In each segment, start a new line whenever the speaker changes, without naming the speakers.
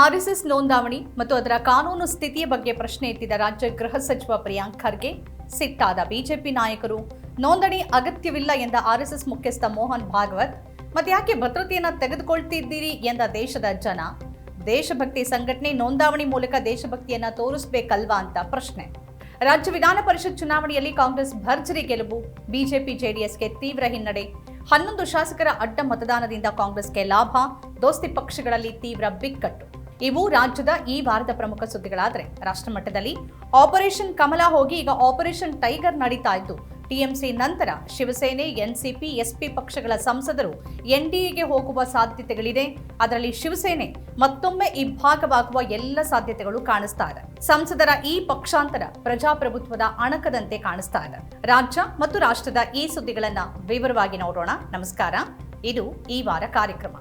RSS ನೋಂದಾವಣಿ ಮತ್ತು ಅದರ ಕಾನೂನು ಸ್ಥಿತಿಯ ಬಗ್ಗೆ ಪ್ರಶ್ನೆ ಎತ್ತಿದ ರಾಜ್ಯ ಗೃಹ ಸಚಿವ ಪ್ರಿಯಾಂಕ್ ಖರ್ಗೆ ಸಿಟ್ಟಾದ ಬಿಜೆಪಿ ನಾಯಕರು, ನೋಂದಣಿ ಅಗತ್ಯವಿಲ್ಲ ಎಂದ ಆರ್ಎಸ್ಎಸ್ ಮುಖ್ಯಸ್ಥ ಮೋಹನ್ ಭಾಗವತ್, ಮತ್ತೆ ಯಾಕೆ ಭದ್ರತೆಯನ್ನು ತೆಗೆದುಕೊಳ್ತಿದ್ದೀರಿ ಎಂದ ದೇಶದ ಜನ, ದೇಶಭಕ್ತಿ ಸಂಘಟನೆ ನೋಂದಾವಣಿ ಮೂಲಕ ದೇಶಭಕ್ತಿಯನ್ನ ತೋರಿಸಬೇಕಲ್ವಾ ಅಂತ ಪ್ರಶ್ನೆ. ರಾಜ್ಯ ವಿಧಾನ ಪರಿಷತ್ ಚುನಾವಣೆಯಲ್ಲಿ ಕಾಂಗ್ರೆಸ್ ಭರ್ಜರಿ ಗೆಲುವು, ಬಿಜೆಪಿ ಜೆಡಿಎಸ್ಗೆ ತೀವ್ರ ಹಿನ್ನಡೆ, 11 ಶಾಸಕರ ಅಡ್ಡ ಮತದಾನದಿಂದ ಕಾಂಗ್ರೆಸ್ಗೆ ಲಾಭ, ದೋಸ್ತಿ ಪಕ್ಷಗಳಲ್ಲಿ ತೀವ್ರ ಬಿಕ್ಕಟ್ಟು. ಇವು ರಾಜ್ಯದ ಈ ವಾರದ ಪ್ರಮುಖ ಸುದ್ದಿಗಳಾದರೆ, ರಾಷ್ಟ್ರ ಮಟ್ಟದಲ್ಲಿ ಆಪರೇಷನ್ ಕಮಲ ಹೋಗಿ ಈಗ ಆಪರೇಷನ್ ಟೈಗರ್ ನಡೀತಾ ಇದ್ದು, ಟಿಎಂಸಿ ನಂತರ ಶಿವಸೇನೆ, ಎನ್ಸಿಪಿ, ಎಸ್ಪಿ ಪಕ್ಷಗಳ ಸಂಸದರು ಎನ್ಡಿಎಗೆ ಹೋಗುವ ಸಾಧ್ಯತೆಗಳಿದೆ. ಅದರಲ್ಲಿ ಶಿವಸೇನೆ ಮತ್ತೊಮ್ಮೆ ಇಬ್ಬಾಗವಾಗುವ ಎಲ್ಲ ಸಾಧ್ಯತೆಗಳು ಕಾಣಿಸ್ತಾ ಇದೆ. ಸಂಸದರ ಈ ಪಕ್ಷಾಂತರ ಪ್ರಜಾಪ್ರಭುತ್ವದ ಅಣಕದಂತೆ ಕಾಣಿಸ್ತಾ ಇದೆ. ರಾಜ್ಯ ಮತ್ತು ರಾಷ್ಟ್ರದ ಈ ಸುದ್ದಿಗಳನ್ನ ವಿವರವಾಗಿ ನೋಡೋಣ. ನಮಸ್ಕಾರ, ಇದು ಈ ವಾರ ಕಾರ್ಯಕ್ರಮ.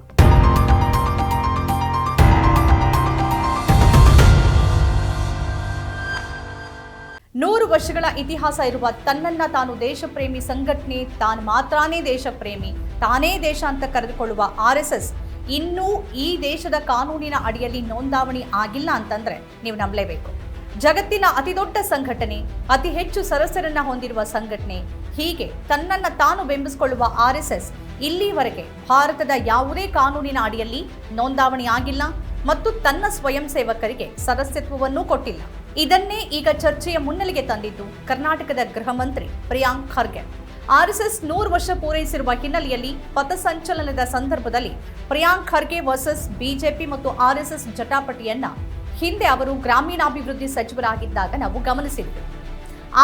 ನೂರು ವರ್ಷಗಳ ಇತಿಹಾಸ ಇರುವ ತನ್ನನ್ನ ತಾನು ದೇಶಪ್ರೇಮಿ ಸಂಘಟನೆ, ತಾನು ಮಾತ್ರನೇ ದೇಶಪ್ರೇಮಿ, ತಾನೇ ದೇಶ ಅಂತ ಕರೆದುಕೊಳ್ಳುವ ಆರ್ಎಸ್ಎಸ್ ಇನ್ನೂ ಈ ದೇಶದ ಕಾನೂನಿನ ಅಡಿಯಲ್ಲಿ ನೋಂದಾವಣಿ ಆಗಿಲ್ಲ ಅಂತಂದ್ರೆ ನೀವು ನಂಬಲೇಬೇಕು. ಜಗತ್ತಿನ ಅತಿದೊಡ್ಡ ಸಂಘಟನೆ, ಅತಿ ಹೆಚ್ಚು ಸದಸ್ಯರನ್ನ ಹೊಂದಿರುವ ಸಂಘಟನೆ, ಹೀಗೆ ತನ್ನನ್ನ ತಾನು ಬೆಂಬಲಿಸಿಕೊಳ್ಳುವ ಆರ್ಎಸ್ಎಸ್ ಇಲ್ಲಿವರೆಗೆ ಭಾರತದ ಯಾವುದೇ ಕಾನೂನಿನ ಅಡಿಯಲ್ಲಿ ನೋಂದಾವಣಿ ಆಗಿಲ್ಲ ಮತ್ತು ತನ್ನ ಸ್ವಯಂ ಸೇವಕರಿಗೆ ಸದಸ್ಯತ್ವವನ್ನೂ ಕೊಟ್ಟಿಲ್ಲ. ಇದನ್ನೇ ಈಗ ಚರ್ಚೆಯ ಮುನ್ನೆಲೆಗೆ ತಂದಿದ್ದು ಕರ್ನಾಟಕದ ಗೃಹ ಮಂತ್ರಿ ಪ್ರಿಯಾಂಕ್ ಖರ್ಗೆ. ಆರ್ಎಸ್ಎಸ್ 100 ವರ್ಷ ಪೂರೈಸಿರುವ ಹಿನ್ನೆಲೆಯಲ್ಲಿ ಪಥಸಂಚಲನದ ಸಂದರ್ಭದಲ್ಲಿ ಪ್ರಿಯಾಂಕ್ ಖರ್ಗೆ ವರ್ಸಸ್ ಬಿಜೆಪಿ ಮತ್ತು ಆರ್ಎಸ್ಎಸ್ ಜಟಾಪಟಿಯನ್ನ ಹಿಂದೆ ಅವರು ಗ್ರಾಮೀಣಾಭಿವೃದ್ಧಿ ಸಚಿವರಾಗಿದ್ದಾಗ ನಾವು ಗಮನಿಸಿದ್ವಿ.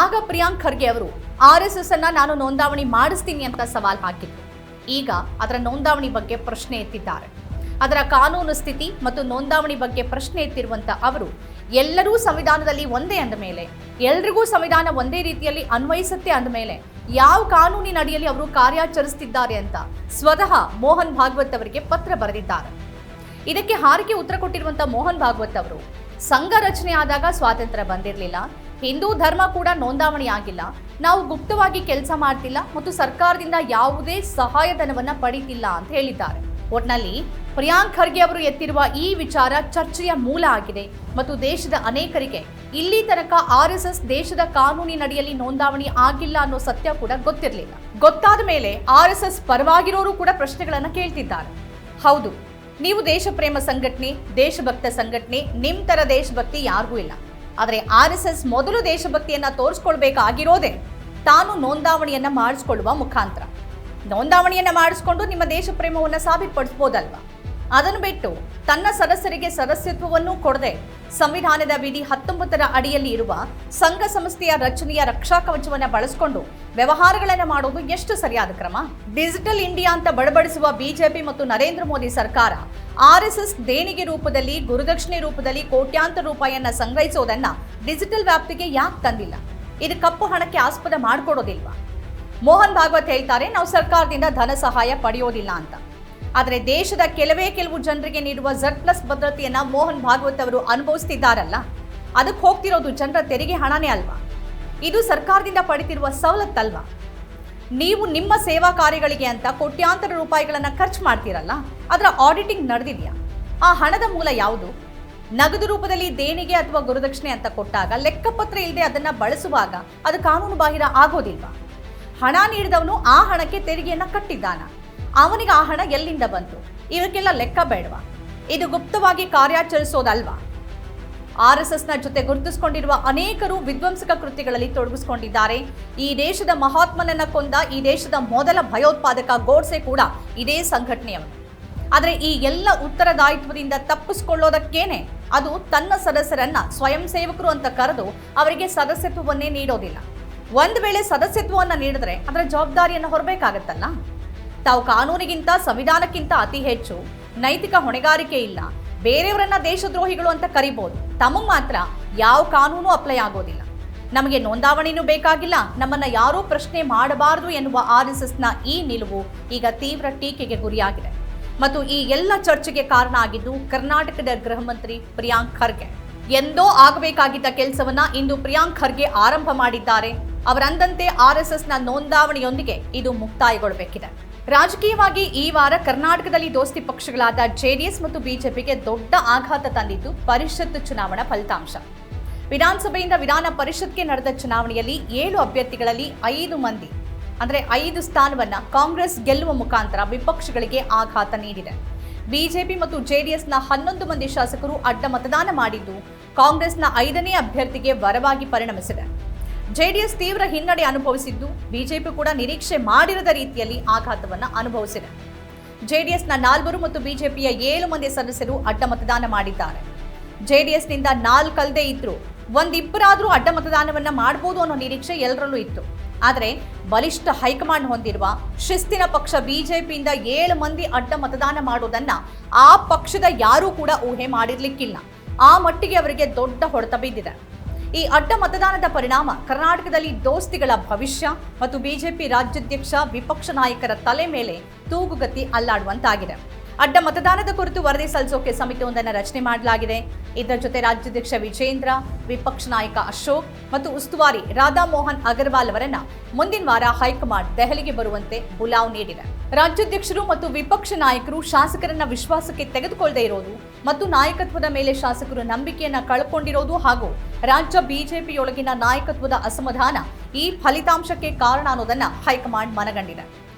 ಆಗ ಪ್ರಿಯಾಂಕ್ ಖರ್ಗೆ ಅವರು ಆರ್ಎಸ್ಎಸ್ ಅನ್ನ ನಾನು ನೋಂದಾವಣಿ ಮಾಡಿಸ್ತೀನಿ ಅಂತ ಸವಾಲ್ ಹಾಕಿದ್ರು. ಈಗ ಅದರ ನೋಂದಾವಣಿ ಬಗ್ಗೆ ಪ್ರಶ್ನೆ ಎತ್ತಿದ್ದಾರೆ. ಅದರ ಕಾನೂನು ಸ್ಥಿತಿ ಮತ್ತು ನೋಂದಾವಣಿ ಬಗ್ಗೆ ಪ್ರಶ್ನೆ ಎತ್ತಿರುವಂತ ಅವರು, ಎಲ್ಲರೂ ಸಂವಿಧಾನದಲ್ಲಿ ಒಂದೇ ಅಂದ ಮೇಲೆ, ಎಲ್ರಿಗೂ ಸಂವಿಧಾನ ಒಂದೇ ರೀತಿಯಲ್ಲಿ ಅನ್ವಯಿಸುತ್ತೆ ಅಂದ ಮೇಲೆ ಯಾವ ಕಾನೂನಿನ ಅಡಿಯಲ್ಲಿ ಅವರು ಕಾರ್ಯಾಚರಿಸುತ್ತಿದ್ದಾರೆ ಅಂತ ಸ್ವತಃ ಮೋಹನ್ ಭಾಗವತ್ ಅವರಿಗೆ ಪತ್ರ ಬರೆದಿದ್ದಾರೆ. ಇದಕ್ಕೆ ಹಾರಿಕೆ ಉತ್ತರ ಕೊಟ್ಟಿರುವಂತಹ ಮೋಹನ್ ಭಾಗವತ್ ಅವರು, ಸಂಘ ರಚನೆ ಆದಾಗ ಸ್ವಾತಂತ್ರ್ಯ ಬಂದಿರಲಿಲ್ಲ, ಹಿಂದೂ ಧರ್ಮ ಕೂಡ ನೋಂದಾವಣಿ ಆಗಿಲ್ಲ, ನಾವು ಗುಪ್ತವಾಗಿ ಕೆಲಸ ಮಾಡ್ತಿಲ್ಲ ಮತ್ತು ಸರ್ಕಾರದಿಂದ ಯಾವುದೇ ಸಹಾಯಧನವನ್ನ ಪಡೀತಿಲ್ಲ ಅಂತ ಹೇಳಿದ್ದಾರೆ. ಒಟ್ನಲ್ಲಿ ಪ್ರಿಯಾಂಕ್ ಖರ್ಗೆ ಅವರು ಎತ್ತಿರುವ ಈ ವಿಚಾರ ಚರ್ಚೆಯ ಮೂಲ ಆಗಿದೆ ಮತ್ತು ದೇಶದ ಅನೇಕರಿಗೆ ಇಲ್ಲಿ ತನಕ ಆರ್ಎಸ್ಎಸ್ ದೇಶದ ಕಾನೂನಿನಡಿಯಲ್ಲಿ ನೋಂದಾವಣಿ ಆಗಿಲ್ಲ ಅನ್ನೋ ಸತ್ಯ ಕೂಡ ಗೊತ್ತಿರಲಿಲ್ಲ. ಗೊತ್ತಾದ ಮೇಲೆ ಆರ್ಎಸ್ಎಸ್ ಪರವಾಗಿರೋರು ಕೂಡ ಪ್ರಶ್ನೆಗಳನ್ನ ಕೇಳ್ತಿದ್ದಾರೆ. ಹೌದು, ನೀವು ದೇಶಪ್ರೇಮ ಸಂಘಟನೆ, ದೇಶಭಕ್ತ ಸಂಘಟನೆ, ನಿಮ್ ತರ ದೇಶಭಕ್ತಿ ಯಾರಿಗೂ ಇಲ್ಲ. ಆದರೆ ಆರ್ಎಸ್ಎಸ್ ಮೊದಲು ದೇಶಭಕ್ತಿಯನ್ನ ತೋರಿಸ್ಕೊಳ್ಬೇಕಾಗಿರೋದೇ ತಾನು ನೋಂದಾವಣಿಯನ್ನ ಮಾಡಿಸ್ಕೊಳ್ಳುವ ಮುಖಾಂತರ. ನೋಂದಾವಣಿಯನ್ನ ಮಾಡಿಸ್ಕೊಂಡು ನಿಮ್ಮ ದೇಶ ಪ್ರೇಮವನ್ನು ಸಾಬೀತುಪಡಿಸಬಹುದಲ್ವಾ? ಅದನ್ನು ಬಿಟ್ಟು ತನ್ನ ಸದಸ್ಯರಿಗೆ ಸದಸ್ಯತ್ವವನ್ನು ಕೊಡದೆ ಸಂವಿಧಾನದ ವಿಧಿ 19ರ ಅಡಿಯಲ್ಲಿ ಇರುವ ಸಂಘ ಸಂಸ್ಥೆಯ ರಚನೆಯ ರಕ್ಷಾ ಕವಚವನ್ನು ಬಳಸಿಕೊಂಡು ವ್ಯವಹಾರಗಳನ್ನು ಮಾಡೋದು ಎಷ್ಟು ಸರಿಯಾದ ಕ್ರಮ? ಡಿಜಿಟಲ್ ಇಂಡಿಯಾ ಅಂತ ಬಡಬಡಿಸುವ ಬಿಜೆಪಿ ಮತ್ತು ನರೇಂದ್ರ ಮೋದಿ ಸರ್ಕಾರ ಆರ್ಎಸ್ಎಸ್ ದೇಣಿಗೆ ರೂಪದಲ್ಲಿ, ಗುರುದಕ್ಷಿಣೆ ರೂಪದಲ್ಲಿ ಕೋಟ್ಯಾಂತರ ರೂಪಾಯಿಯನ್ನ ಸಂಗ್ರಹಿಸೋದನ್ನ ಡಿಜಿಟಲ್ ವ್ಯಾಪ್ತಿಗೆ ಯಾಕೆ ತಂದಿಲ್ಲ? ಇದು ಕಪ್ಪು ಹಣಕ್ಕೆ ಆಸ್ಪದ ಮಾಡಿಕೊಡೋದಿಲ್ವಾ? ಮೋಹನ್ ಭಾಗವತ್ ಹೇಳ್ತಾರೆ, ನಾವು ಸರ್ಕಾರದಿಂದ ಧನ ಸಹಾಯ ಪಡೆಯೋದಿಲ್ಲ ಅಂತ. ಆದರೆ ದೇಶದ ಕೆಲವು ಜನರಿಗೆ ನೀಡುವ Z+ ಭದ್ರತೆಯನ್ನ ಮೋಹನ್ ಭಾಗವತ್ ಅವರು ಅನುಭವಿಸ್ತಿದ್ದಾರಲ್ಲ, ಅದಕ್ಕೆ ಹೋಗ್ತಿರೋದು ಜನರ ತೆರಿಗೆ ಹಣನೇ ಅಲ್ವಾ? ಇದು ಸರ್ಕಾರದಿಂದ ಪಡೆದಿರುವ ಸವಲತ್ತಲ್ವಾ? ನೀವು ನಿಮ್ಮ ಸೇವಾ ಕಾರ್ಯಗಳಿಗೆ ಅಂತ ಕೋಟ್ಯಾಂತರ ರೂಪಾಯಿಗಳನ್ನ ಖರ್ಚು ಮಾಡ್ತೀರಲ್ಲ, ಅದರ ಆಡಿಟಿಂಗ್ ನಡೆದಿದೆಯಾ? ಆ ಹಣದ ಮೂಲ ಯಾವುದು? ನಗದು ರೂಪದಲ್ಲಿ ದೇಣಿಗೆ ಅಥವಾ ಗುರುದಕ್ಷಿಣೆ ಅಂತ ಕೊಟ್ಟಾಗ ಲೆಕ್ಕಪತ್ರ ಇಲ್ಲದೆ ಅದನ್ನ ಬಳಸುವಾಗ ಅದು ಕಾನೂನು ಬಾಹಿರ ಆಗೋದಿಲ್ವಾ? ಹಣ ನೀಡಿದವನು ಆ ಹಣಕ್ಕೆ ತೆರಿಗೆಯನ್ನ ಕಟ್ಟಿದ್ದಾನ, ಅವನಿಗೆ ಆ ಹಣ ಎಲ್ಲಿಂದ ಬಂತು? ಇವಕ್ಕೆಲ್ಲ ಲೆಕ್ಕ ಬೇಡವಾ? ಇದು ಗುಪ್ತವಾಗಿ ಕಾರ್ಯಾಚರಿಸೋದಲ್ವಾ? ಆರ್ಎಸ್ಎಸ್ನ ಜೊತೆ ಗುರುತಿಸಿಕೊಂಡಿರುವ ಅನೇಕರು ವಿಧ್ವಂಸಕ ಕೃತ್ಯಗಳಲ್ಲಿ ತೊಡಗಿಸಿಕೊಂಡಿದ್ದಾರೆ. ಈ ದೇಶದ ಮಹಾತ್ಮನನ್ನ ಕೊಂದ ಈ ದೇಶದ ಮೊದಲ ಭಯೋತ್ಪಾದಕ ಗೋಡ್ಸೆ ಕೂಡ ಇದೇ ಸಂಘಟನೆಯವನು. ಆದರೆ ಈ ಎಲ್ಲ ಉತ್ತರದಾಯಿತ್ವದಿಂದ ತಪ್ಪಿಸಿಕೊಳ್ಳೋದಕ್ಕೇನೆ ಅದು ತನ್ನ ಸದಸ್ಯರನ್ನ ಸ್ವಯಂ ಸೇವಕರು ಅಂತ ಕರೆದು ಅವರಿಗೆ ಸದಸ್ಯತ್ವವನ್ನೇ ನೀಡೋದಿಲ್ಲ. ಒಂದು ವೇಳೆ ಸದಸ್ಯತ್ವವನ್ನು ನೀಡಿದ್ರೆ ಅದರ ಜವಾಬ್ದಾರಿಯನ್ನು ಹೊರಬೇಕಾಗತ್ತಲ್ಲ. ತಾವು ಕಾನೂನಿಗಿಂತ ಸಂವಿಧಾನಕ್ಕಿಂತ ಅತಿ ಹೆಚ್ಚು ನೈತಿಕ ಹೊಣೆಗಾರಿಕೆ ಇಲ್ಲ, ಬೇರೆಯವರನ್ನ ದೇಶದ್ರೋಹಿಗಳು ಅಂತ ಕರಿಬಹುದು, ತಮಗೆ ಮಾತ್ರ ಯಾವ ಕಾನೂನು ಅಪ್ಲೈ ಆಗೋದಿಲ್ಲ, ನಮಗೆ ನೋಂದಾವಣಿನೂ ಬೇಕಾಗಿಲ್ಲ, ನಮ್ಮನ್ನ ಯಾರೂ ಪ್ರಶ್ನೆ ಮಾಡಬಾರದು ಎನ್ನುವ ಆರ್ಎಸ್ಎಸ್ನ ಈ ನಿಲುವು ಈಗ ತೀವ್ರ ಟೀಕೆಗೆ ಗುರಿಯಾಗಿದೆ. ಮತ್ತು ಈ ಎಲ್ಲ ಚರ್ಚೆಗೆ ಕಾರಣ ಆಗಿದ್ದು ಕರ್ನಾಟಕದ ಗೃಹ ಮಂತ್ರಿ ಪ್ರಿಯಾಂಕ್ ಖರ್ಗೆ. ಎಂದೋ ಆಗಬೇಕಾಗಿದ್ದ ಕೆಲಸವನ್ನ ಇಂದು ಪ್ರಿಯಾಂಕ್ ಖರ್ಗೆ ಆರಂಭ ಮಾಡಿದ್ದಾರೆ. ಅವರಂದಂತೆ ಆರ್ಎಸ್ಎಸ್ನ ನೋಂದಾವಣಿಯೊಂದಿಗೆ ಇದು ಮುಕ್ತಾಯಗೊಳ್ಳಬೇಕಿದೆ. ರಾಜಕೀಯವಾಗಿ ಈ ವಾರ ಕರ್ನಾಟಕದಲ್ಲಿ ದೋಸ್ತಿ ಪಕ್ಷಗಳಾದ ಜೆಡಿಎಸ್ ಮತ್ತು ಬಿಜೆಪಿಗೆ ದೊಡ್ಡ ಆಘಾತ ತಂದಿದ್ದು ಪರಿಷತ್ ಚುನಾವಣಾ ಫಲಿತಾಂಶ. ವಿಧಾನಸಭೆಯಿಂದ ವಿಧಾನ ಪರಿಷತ್ಗೆ ನಡೆದ ಚುನಾವಣೆಯಲ್ಲಿ 7 ಅಭ್ಯರ್ಥಿಗಳಲ್ಲಿ 5 ಮಂದಿ ಅಂದರೆ 5 ಸ್ಥಾನವನ್ನ ಕಾಂಗ್ರೆಸ್ ಗೆಲ್ಲುವ ಮುಖಾಂತರ ವಿಪಕ್ಷಗಳಿಗೆ ಆಘಾತ ನೀಡಿದೆ. ಬಿಜೆಪಿ ಮತ್ತು ಜೆಡಿಎಸ್ನ 11 ಮಂದಿ ಶಾಸಕರು ಅಡ್ಡ ಮತದಾನ ಮಾಡಿದ್ದು ಕಾಂಗ್ರೆಸ್ನ 5ನೇ ಅಭ್ಯರ್ಥಿಗೆ ವರವಾಗಿ ಪರಿಣಮಿಸಿದೆ. ಜೆಡಿಎಸ್ ತೀವ್ರ ಹಿನ್ನಡೆ ಅನುಭವಿಸಿದ್ದು ಬಿಜೆಪಿ ಕೂಡ ನಿರೀಕ್ಷೆ ಮಾಡಿರದ ರೀತಿಯಲ್ಲಿ ಆಘಾತವನ್ನು ಅನುಭವಿಸಿದೆ. ಜೆಡಿಎಸ್ನ 4 ಮತ್ತು ಬಿಜೆಪಿಯ 7 ಮಂದಿ ಸದಸ್ಯರು ಅಡ್ಡ ಮತದಾನ ಮಾಡಿದ್ದಾರೆ. ಜೆಡಿಎಸ್ನಿಂದ 4 ಅಲ್ಲದೆ ಇದ್ರು ಒಂದಿಬ್ಬರಾದರೂ ಅಡ್ಡ ಮತದಾನವನ್ನ ಮಾಡಬಹುದು ಅನ್ನೋ ನಿರೀಕ್ಷೆ ಎಲ್ಲರಲ್ಲೂ ಇತ್ತು. ಆದರೆ ಬಲಿಷ್ಠ ಹೈಕಮಾಂಡ್ ಹೊಂದಿರುವ ಶಿಸ್ತಿನ ಪಕ್ಷ ಬಿಜೆಪಿಯಿಂದ 7 ಮಂದಿ ಅಡ್ಡ ಮತದಾನ ಮಾಡೋದನ್ನ ಆ ಪಕ್ಷದ ಯಾರೂ ಕೂಡ ಊಹೆ ಮಾಡಿರ್ಲಿಕ್ಕಿಲ್ಲ. ಆ ಮಟ್ಟಿಗೆ ಅವರಿಗೆ ದೊಡ್ಡ ಹೊಡೆತ ಬಿದ್ದಿದೆ. ಈ ಅಡ್ಡ ಮತದಾನದ ಪರಿಣಾಮ ಕರ್ನಾಟಕದಲ್ಲಿ ದೋಸ್ತಿಗಳ ಭವಿಷ್ಯ ಮತ್ತು ಬಿಜೆಪಿ ರಾಜ್ಯಾಧ್ಯಕ್ಷ ವಿಪಕ್ಷ ನಾಯಕರ ತಲೆ ಮೇಲೆ ತೂಗುಗತಿ ಅಲ್ಲಾಡುವಂತಾಗಿದೆ. ಅಡ್ಡ ಮತದಾನದ ಕುರಿತು ವರದಿ ಸಲ್ಲಿಸೋಕೆ ಸಮಿತಿಯೊಂದನ್ನು ರಚನೆ ಮಾಡಲಾಗಿದೆ. ಇದರ ಜೊತೆ ರಾಜ್ಯಾಧ್ಯಕ್ಷ ವಿಜೇಂದ್ರ, ವಿಪಕ್ಷ ನಾಯಕ ಅಶೋಕ್ ಮತ್ತು ಉಸ್ತುವಾರಿ ರಾಧಾ ಮೋಹನ್ ಅಗರ್ವಾಲ್ ಅವರನ್ನ ಮುಂದಿನ ವಾರ ಹೈಕಮಾಂಡ್ ದೆಹಲಿಗೆ ಬರುವಂತೆ ಬುಲಾವ್ ನೀಡಿದೆ. ರಾಜ್ಯಾಧ್ಯಕ್ಷರು ಮತ್ತು ವಿಪಕ್ಷ ನಾಯಕರು ಶಾಸಕರನ್ನ ವಿಶ್ವಾಸಕ್ಕೆ ತೆಗೆದುಕೊಳ್ಳದೇ ಇರೋದು ಮತ್ತು ನಾಯಕತ್ವದ ಮೇಲೆ ಶಾಸಕರು ನಂಬಿಕೆಯನ್ನ ಕಳ್ಕೊಂಡಿರೋದು ಹಾಗೂ ರಾಜ್ಯ ಬಿಜೆಪಿಯೊಳಗಿನ ನಾಯಕತ್ವದ ಅಸಮಾಧಾನ ಈ ಫಲಿತಾಂಶಕ್ಕೆ ಕಾರಣ ಅನ್ನೋದನ್ನ ಹೈಕಮಾಂಡ್ ಮನಗಂಡಿದೆ.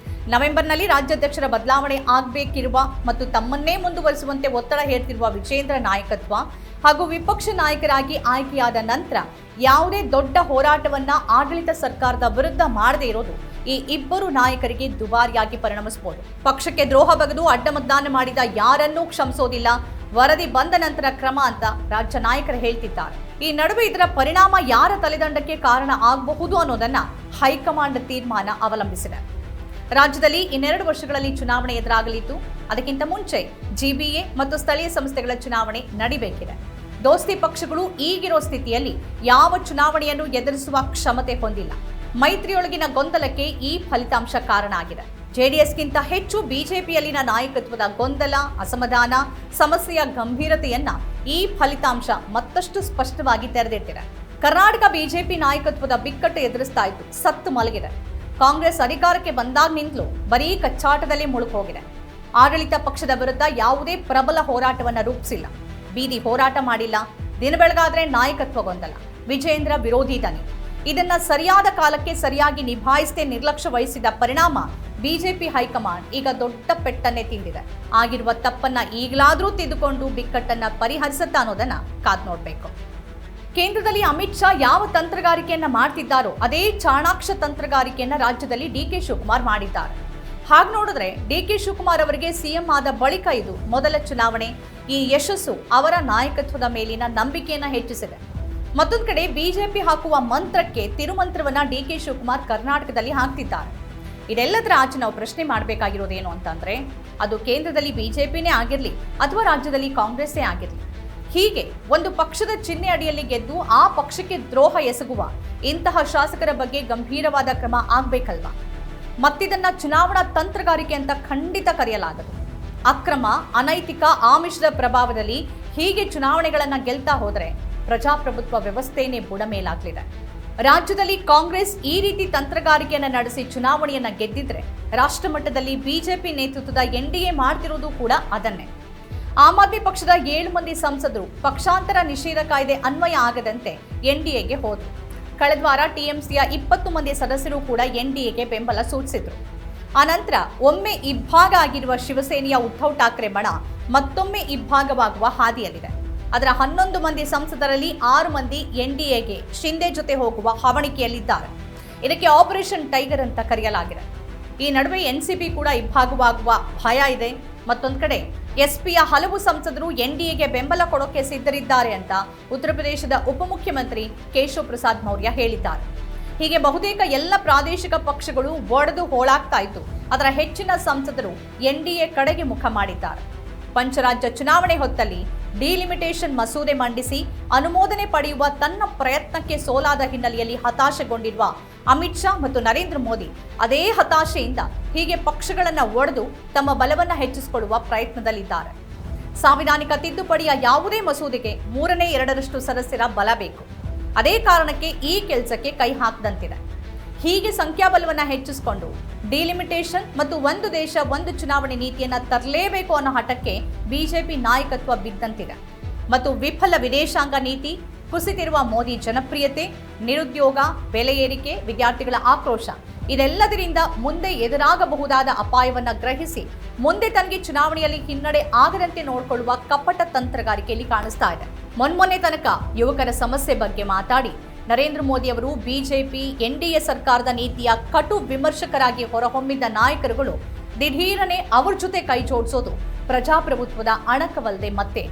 ನವೆಂಬರ್ನಲ್ಲಿ ರಾಜ್ಯಾಧ್ಯಕ್ಷರ ಬದಲಾವಣೆ ಆಗಬೇಕಿರುವ ಮತ್ತು ತಮ್ಮನ್ನೇ ಮುಂದುವರಿಸುವಂತೆ ಒತ್ತಡ ಹೇರ್ತಿರುವ ವಿಜೇಂದ್ರ ನಾಯಕತ್ವ ಹಾಗೂ ವಿಪಕ್ಷ ನಾಯಕರಾಗಿ ಆಯ್ಕೆಯಾದ ನಂತರ ಯಾವುದೇ ದೊಡ್ಡ ಹೋರಾಟವನ್ನ ಆಡಳಿತ ಸರ್ಕಾರದ ವಿರುದ್ಧ ಮಾಡದೇ ಇರೋದು ಈ ಇಬ್ಬರು ನಾಯಕರಿಗೆ ದುಬಾರಿಯಾಗಿ ಪರಿಣಮಿಸಬಹುದು. ಪಕ್ಷಕ್ಕೆ ದ್ರೋಹ ಬಗೆದು ಅಡ್ಡ ಮತದಾನ ಮಾಡಿದ ಯಾರನ್ನೂ ಕ್ಷಮಿಸೋದಿಲ್ಲ, ವರದಿ ಬಂದ ನಂತರ ಕ್ರಮ ಅಂತ ರಾಜ್ಯ ನಾಯಕರು ಹೇಳ್ತಿದ್ದಾರೆ. ಈ ನಡುವೆ ಇದರ ಪರಿಣಾಮ ಯಾರ ತಲೆದಂಡಕ್ಕೆ ಕಾರಣ ಆಗಬಹುದು ಅನ್ನೋದನ್ನ ಹೈಕಮಾಂಡ್ ತೀರ್ಮಾನ ಅವಲಂಬಿಸಿದೆ. ರಾಜ್ಯದಲ್ಲಿ 2 ವರ್ಷಗಳಲ್ಲಿ ಚುನಾವಣೆ ಎದುರಾಗಲಿದ್ದು ಅದಕ್ಕಿಂತ ಮುಂಚೆ ಜಿಬಿಎ ಮತ್ತು ಸ್ಥಳೀಯ ಸಂಸ್ಥೆಗಳ ಚುನಾವಣೆ ನಡಿಬೇಕಿದೆ. ದೋಸ್ತಿ ಪಕ್ಷಗಳು ಈಗಿರೋ ಸ್ಥಿತಿಯಲ್ಲಿ ಯಾವ ಚುನಾವಣೆಯನ್ನು ಎದುರಿಸುವ ಕ್ಷಮತೆ ಹೊಂದಿಲ್ಲ. ಮೈತ್ರಿಯೊಳಗಿನ ಗೊಂದಲಕ್ಕೆ ಈ ಫಲಿತಾಂಶ ಕಾರಣ ಆಗಿದೆ. ಜೆಡಿಎಸ್ಗಿಂತ ಹೆಚ್ಚು ಬಿಜೆಪಿಯಲ್ಲಿನ ನಾಯಕತ್ವದ ಗೊಂದಲ, ಅಸಮಾಧಾನ, ಸಮಸ್ಯೆಯ ಗಂಭೀರತೆಯನ್ನ ಈ ಫಲಿತಾಂಶ ಮತ್ತಷ್ಟು ಸ್ಪಷ್ಟವಾಗಿ ತೆರೆದಿಟ್ಟಿದೆ. ಕರ್ನಾಟಕ ಬಿಜೆಪಿ ನಾಯಕತ್ವದ ಬಿಕ್ಕಟ್ಟು ಎದುರಿಸ್ತಾ ಇದ್ದು ಸತ್ತು ಮಲಗಿದೆ. ಕಾಂಗ್ರೆಸ್ ಅಧಿಕಾರಕ್ಕೆ ಬಂದಾಗಿನಿಂದಲೂ ಬರೀ ಕಚ್ಚಾಟದಲ್ಲಿ ಮುಳುಗೋಗಿದೆ. ಆಡಳಿತ ಪಕ್ಷದ ವಿರುದ್ಧ ಯಾವುದೇ ಪ್ರಬಲ ಹೋರಾಟವನ್ನು ರೂಪಿಸಿಲ್ಲ, ಬೀದಿ ಹೋರಾಟ ಮಾಡಿಲ್ಲ. ದಿನ ಬೆಳಗಾದ್ರೆ ನಾಯಕತ್ವ ಗೊಂದಲ, ವಿಜೇಂದ್ರ ವಿರೋಧಿ ದನಿ. ಇದನ್ನ ಸರಿಯಾದ ಕಾಲಕ್ಕೆ ಸರಿಯಾಗಿ ನಿಭಾಯಿಸದೆ ನಿರ್ಲಕ್ಷ್ಯ ವಹಿಸಿದ ಪರಿಣಾಮ ಬಿಜೆಪಿ ಹೈಕಮಾಂಡ್ ಈಗ ದೊಡ್ಡ ಪೆಟ್ಟನ್ನೇ ತಿಂದಿದೆ. ಆಗಿರುವ ತಪ್ಪನ್ನ ಈಗಲಾದರೂ ತಿದ್ದುಕೊಂಡು ಬಿಕ್ಕಟ್ಟನ್ನ ಪರಿಹರಿಸುತ್ತಾ ಅನ್ನೋದನ್ನ ಕಾದ್ ನೋಡ್ಬೇಕು. ಕೇಂದ್ರದಲ್ಲಿ ಅಮಿತ್ ಶಾ ಯಾವ ತಂತ್ರಗಾರಿಕೆಯನ್ನ ಮಾಡ್ತಿದ್ದಾರೋ ಅದೇ ಚಾಣಾಕ್ಷ ತಂತ್ರಗಾರಿಕೆಯನ್ನ ರಾಜ್ಯದಲ್ಲಿ ಡಿಕೆ ಶಿವಕುಮಾರ್ ಮಾಡಿದ್ದಾರೆ. ಹಾಗೆ ನೋಡಿದ್ರೆ ಡಿಕೆ ಶಿವಕುಮಾರ್ ಅವರಿಗೆ ಸಿಎಂ ಆದ ಬಳಿಕ ಇದು ಮೊದಲ ಚುನಾವಣೆ. ಈ ಯಶಸ್ಸು ಅವರ ನಾಯಕತ್ವದ ಮೇಲಿನ ನಂಬಿಕೆಯನ್ನ ಹೆಚ್ಚಿಸಿದೆ. ಮತ್ತೊಂದು ಕಡೆ ಬಿಜೆಪಿ ಹಾಕುವ ಮಂತ್ರಕ್ಕೆ ತಿರುಮಂತ್ರವನ್ನ ಡಿಕೆ ಶಿವಕುಮಾರ್ ಕರ್ನಾಟಕದಲ್ಲಿ ಹಾಕ್ತಿದ್ದಾರೆ. ಇದೆಲ್ಲದರ ಆಚೆ ನಾವು ಪ್ರಶ್ನೆ ಮಾಡಬೇಕಾಗಿರೋದೇನು ಅಂತಂದ್ರೆ ಅದು ಕೇಂದ್ರದಲ್ಲಿ ಬಿಜೆಪಿನೇ ಆಗಿರಲಿ ಅಥವಾ ರಾಜ್ಯದಲ್ಲಿ ಕಾಂಗ್ರೆಸ್ಸೇ ಆಗಿರಲಿ, ಹೀಗೆ ಒಂದು ಪಕ್ಷದ ಚಿಹ್ನೆ ಅಡಿಯಲ್ಲಿ ಗೆದ್ದು ಆ ಪಕ್ಷಕ್ಕೆ ದ್ರೋಹ ಎಸಗುವ ಇಂತಹ ಶಾಸಕರ ಬಗ್ಗೆ ಗಂಭೀರವಾದ ಕ್ರಮ ಆಗ್ಬೇಕಲ್ವಾ? ಮತ್ತಿದನ್ನ ಚುನಾವಣಾ ತಂತ್ರಗಾರಿಕೆ ಅಂತ ಖಂಡಿತ ಕರೆಯಲಾಗದು. ಅಕ್ರಮ, ಅನೈತಿಕ, ಆಮಿಷದ ಪ್ರಭಾವದಲ್ಲಿ ಹೀಗೆ ಚುನಾವಣೆಗಳನ್ನ ಗೆಲ್ತಾ ಹೋದ್ರೆ ಪ್ರಜಾಪ್ರಭುತ್ವ ವ್ಯವಸ್ಥೆಯೇ ಬುಡಮೇಲಾಗಲಿದೆ. ರಾಜ್ಯದಲ್ಲಿ ಕಾಂಗ್ರೆಸ್ ಈ ರೀತಿ ತಂತ್ರಗಾರಿಕೆಯನ್ನ ನಡೆಸಿ ಚುನಾವಣೆಯನ್ನ ಗೆದ್ದಿದ್ರೆ ರಾಷ್ಟ್ರ ಮಟ್ಟದಲ್ಲಿ ಬಿಜೆಪಿ ನೇತೃತ್ವದ ಎನ್ಡಿಎ ಮಾಡ್ತಿರೋದು ಕೂಡ ಅದನ್ನೇ. ಆಮ್ ಆದ್ಮಿ ಪಕ್ಷದ 7 ಮಂದಿ ಸಂಸದರು ಪಕ್ಷಾಂತರ ನಿಷೇಧ ಕಾಯ್ದೆ ಅನ್ವಯ ಆಗದಂತೆ ಎನ್ಡಿಎಗೆ ಹೋದರು. ಕಳೆದ ವಾರ ಟಿಎಂಸಿಯ 20 ಮಂದಿ ಸದಸ್ಯರು ಕೂಡ ಎನ್ಡಿಎಗೆ ಬೆಂಬಲ ಸೂಚಿಸಿದ್ರು. ಆನಂತರ ಒಮ್ಮೆ ಇಬ್ಬಾಗ ಆಗಿರುವ ಶಿವಸೇನೆಯ ಉದ್ಧವ್ ಠಾಕ್ರೆ ಬಣ ಮತ್ತೊಮ್ಮೆ ಇಬ್ಬಾಗವಾಗುವ ಹಾದಿಯಲ್ಲಿದೆ. ಅದರ 11 ಮಂದಿ ಸಂಸದರಲ್ಲಿ 6 ಮಂದಿ ಎನ್ಡಿಎಗೆ ಶಿಂದೆ ಜೊತೆ ಹೋಗುವ ಹವಣಿಕೆಯಲ್ಲಿದ್ದಾರೆ. ಇದಕ್ಕೆ ಆಪರೇಷನ್ ಟೈಗರ್ ಅಂತ ಕರೆಯಲಾಗಿದೆ. ಈ ನಡುವೆ ಎನ್ಸಿಪಿ ಕೂಡ ಇಬ್ಬಾಗವಾಗುವ ಭಯ ಇದೆ. ಮತ್ತೊಂದು ಕಡೆ ಎಸ್ಪಿಯ ಹಲವು ಸಂಸದರು ಎನ್ಡಿಎಗೆ ಬೆಂಬಲ ಕೊಡೋಕೆ ಸಿದ್ಧರಿದ್ದಾರೆ ಅಂತ ಉತ್ತರ ಪ್ರದೇಶದ ಉಪಮುಖ್ಯಮಂತ್ರಿ ಕೇಶವ್ ಪ್ರಸಾದ್ ಮೌರ್ಯ ಹೇಳಿದ್ದಾರೆ. ಹೀಗೆ ಬಹುತೇಕ ಎಲ್ಲ ಪ್ರಾದೇಶಿಕ ಪಕ್ಷಗಳು ಒಡೆದು ಹೋಳಾಗ್ತಾ ಇದ್ದು ಅದರ ಹೆಚ್ಚಿನ ಸಂಸದರು ಎನ್ಡಿಎ ಕಡೆಗೆ ಮುಖ ಮಾಡಿದ್ದಾರೆ. ಪಂಚರಾಜ್ಯ ಚುನಾವಣೆ ಹೊತ್ತಲ್ಲಿ ಡಿಲಿಮಿಟೇಷನ್ ಮಸೂದೆ ಮಂಡಿಸಿ ಅನುಮೋದನೆ ಪಡೆಯುವ ತನ್ನ ಪ್ರಯತ್ನಕ್ಕೆ ಸೋಲಾದ ಹಿನ್ನೆಲೆಯಲ್ಲಿ ಹತಾಶೆಗೊಂಡಿರುವ ಅಮಿತ್ ಶಾ ಮತ್ತು ನರೇಂದ್ರ ಮೋದಿ ಅದೇ ಹತಾಶೆಯಿಂದ ಹೀಗೆ ಪಕ್ಷಗಳನ್ನ ಒಡೆದು ತಮ್ಮ ಬಲವನ್ನ ಹೆಚ್ಚಿಸಿಕೊಳ್ಳುವ ಪ್ರಯತ್ನದಲ್ಲಿದ್ದಾರೆ. ಸಾಂವಿಧಾನಿಕ ತಿದ್ದುಪಡಿಯ ಯಾವುದೇ ಮಸೂದೆಗೆ 3/2 ಸದಸ್ಯರ ಬಲ ಬೇಕು. ಅದೇ ಕಾರಣಕ್ಕೆ ಈ ಕೆಲಸಕ್ಕೆ ಕೈ ಹಾಕದಂತಿದೆ. ಹೀಗೆ ಸಂಖ್ಯಾಬಲವನ್ನ ಹೆಚ್ಚಿಸಿಕೊಂಡು ಡಿಲಿಮಿಟೇಷನ್ ಮತ್ತು ಒಂದು ದೇಶ ಒಂದು ಚುನಾವಣೆ ನೀತಿಯನ್ನ ತರಲೇಬೇಕು ಅನ್ನೋ ಹಠಕ್ಕೆ ಬಿಜೆಪಿ ನಾಯಕತ್ವ ಬಿದ್ದಂತಿದೆ. ಮತ್ತು ವಿಫಲ ವಿದೇಶಾಂಗ ನೀತಿ, ಕುಸಿತಿರುವ ಮೋದಿ ಜನಪ್ರಿಯತೆ, ನಿರುದ್ಯೋಗ, ಬೆಲೆ ಏರಿಕೆ, ವಿದ್ಯಾರ್ಥಿಗಳ ಆಕ್ರೋಶ ಇದೆಲ್ಲದರಿಂದ ಮುಂದೆ ಎದುರಾಗಬಹುದಾದ ಅಪಾಯವನ್ನ ಗ್ರಹಿಸಿ ಮುಂದೆ ತನಗೆ ಚುನಾವಣೆಯಲ್ಲಿ ಹಿನ್ನಡೆ ಆಗದಂತೆ ನೋಡಿಕೊಳ್ಳುವ ಕಪಟ ತಂತ್ರಗಾರಿಕೆಯಲ್ಲಿ ಕಾಣಿಸ್ತಾ ಇದೆ. ಮೊನ್ನೆ ತನಕ ಯುವಕರ ಸಮಸ್ಯೆ ಬಗ್ಗೆ ಮಾತಾಡಿ ನರೇಂದ್ರ ಮೋದಿ ಅವರು ಬಿಜೆಪಿ ಎನ್ಡಿಎ ಸರ್ಕಾರದ ನೀತಿಯ ಕಟು ವಿಮರ್ಶಕರಾಗಿ ಹೊರಹೊಮ್ಮಿದ್ದ ನಾಯಕರುಗಳು ದಿಢೀರನೆ ಅವ್ರ ಜೊತೆ ಕೈ ಜೋಡಿಸೋದು ಪ್ರಜಾಪ್ರಭುತ್ವದ ಅಣಕವಲ್ಲದೆ ಮತ್ತೆ.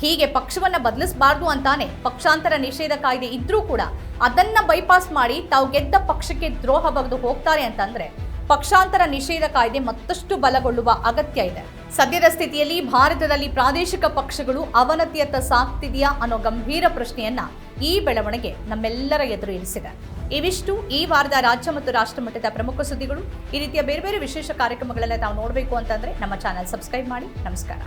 ಹೀಗೆ ಪಕ್ಷವನ್ನ ಬದಲಿಸಬಾರ್ದು ಅಂತಾನೆ ಪಕ್ಷಾಂತರ ನಿಷೇಧ ಕಾಯ್ದೆ ಇದ್ರೂ ಕೂಡ ಅದನ್ನ ಬೈಪಾಸ್ ಮಾಡಿ ತಾವು ಗೆದ್ದ ಪಕ್ಷಕ್ಕೆ ದ್ರೋಹ ಬಗೆದು ಹೋಗ್ತಾರೆ ಅಂತಂದ್ರೆ ಪಕ್ಷಾಂತರ ನಿಷೇಧ ಕಾಯ್ದೆ ಮತ್ತಷ್ಟು ಬಲಗೊಳ್ಳುವ ಅಗತ್ಯ ಇದೆ. ಸದ್ಯದ ಸ್ಥಿತಿಯಲ್ಲಿ ಭಾರತದಲ್ಲಿ ಪ್ರಾದೇಶಿಕ ಪಕ್ಷಗಳು ಅವನತಿಯತ್ತ ಸಾಗ್ತಿದೆಯಾ ಅನ್ನೋ ಗಂಭೀರ ಪ್ರಶ್ನೆಯನ್ನ ಈ ಬೆಳವಣಿಗೆ ನಮ್ಮೆಲ್ಲರ ಎದುರು ಇರಿಸಿದೆ. ಇವಿಷ್ಟು ಈ ವಾರದ ರಾಜ್ಯ ಮತ್ತು ರಾಷ್ಟ್ರ ಮಟ್ಟದ ಪ್ರಮುಖ ಸುದ್ದಿಗಳು. ಈ ರೀತಿಯ ಬೇರೆ ಬೇರೆ ವಿಶೇಷ ಕಾರ್ಯಕ್ರಮಗಳನ್ನ ತಾವು ನೋಡಬೇಕು ಅಂತಂದ್ರೆ ನಮ್ಮ ಚಾನೆಲ್ ಸಬ್ಸ್ಕ್ರೈಬ್ ಮಾಡಿ. ನಮಸ್ಕಾರ.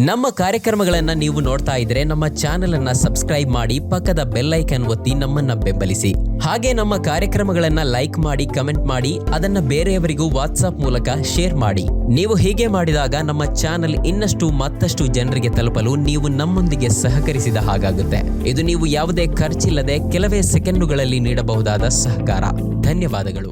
ನಮ್ಮ ಕಾರ್ಯಕ್ರಮಗಳನ್ನು ನೀವು ನೋಡ್ತಾ ಇದ್ರೆ ನಮ್ಮ ಚಾನೆಲ್ ಅನ್ನ ಸಬ್ಸ್ಕ್ರೈಬ್ ಮಾಡಿ, ಪಕ್ಕದ ಬೆಲ್ ಐಕಾನ್ ಒತ್ತಿ ನಮ್ಮನ್ನ ಬೆಂಬಲಿಸಿ. ಹಾಗೆ ನಮ್ಮ ಕಾರ್ಯಕ್ರಮಗಳನ್ನ ಲೈಕ್ ಮಾಡಿ, ಕಮೆಂಟ್ ಮಾಡಿ, ಅದನ್ನ ಬೇರೆಯವರಿಗೂ ವಾಟ್ಸ್ಆಪ್ ಮೂಲಕ ಶೇರ್ ಮಾಡಿ. ನೀವು ಹೀಗೆ ಮಾಡಿದಾಗ ನಮ್ಮ ಚಾನೆಲ್ ಮತ್ತಷ್ಟು ಜನರಿಗೆ ತಲುಪಲು ನೀವು ನಮ್ಮೊಂದಿಗೆ ಸಹಕರಿಸಿದ ಹಾಗಾಗುತ್ತೆ. ಇದು ನೀವು ಯಾವುದೇ ಖರ್ಚಿಲ್ಲದೆ ಕೆಲವೇ ಸೆಕೆಂಡುಗಳಲ್ಲಿ ನೀಡಬಹುದಾದ ಸಹಕಾರ. ಧನ್ಯವಾದಗಳು.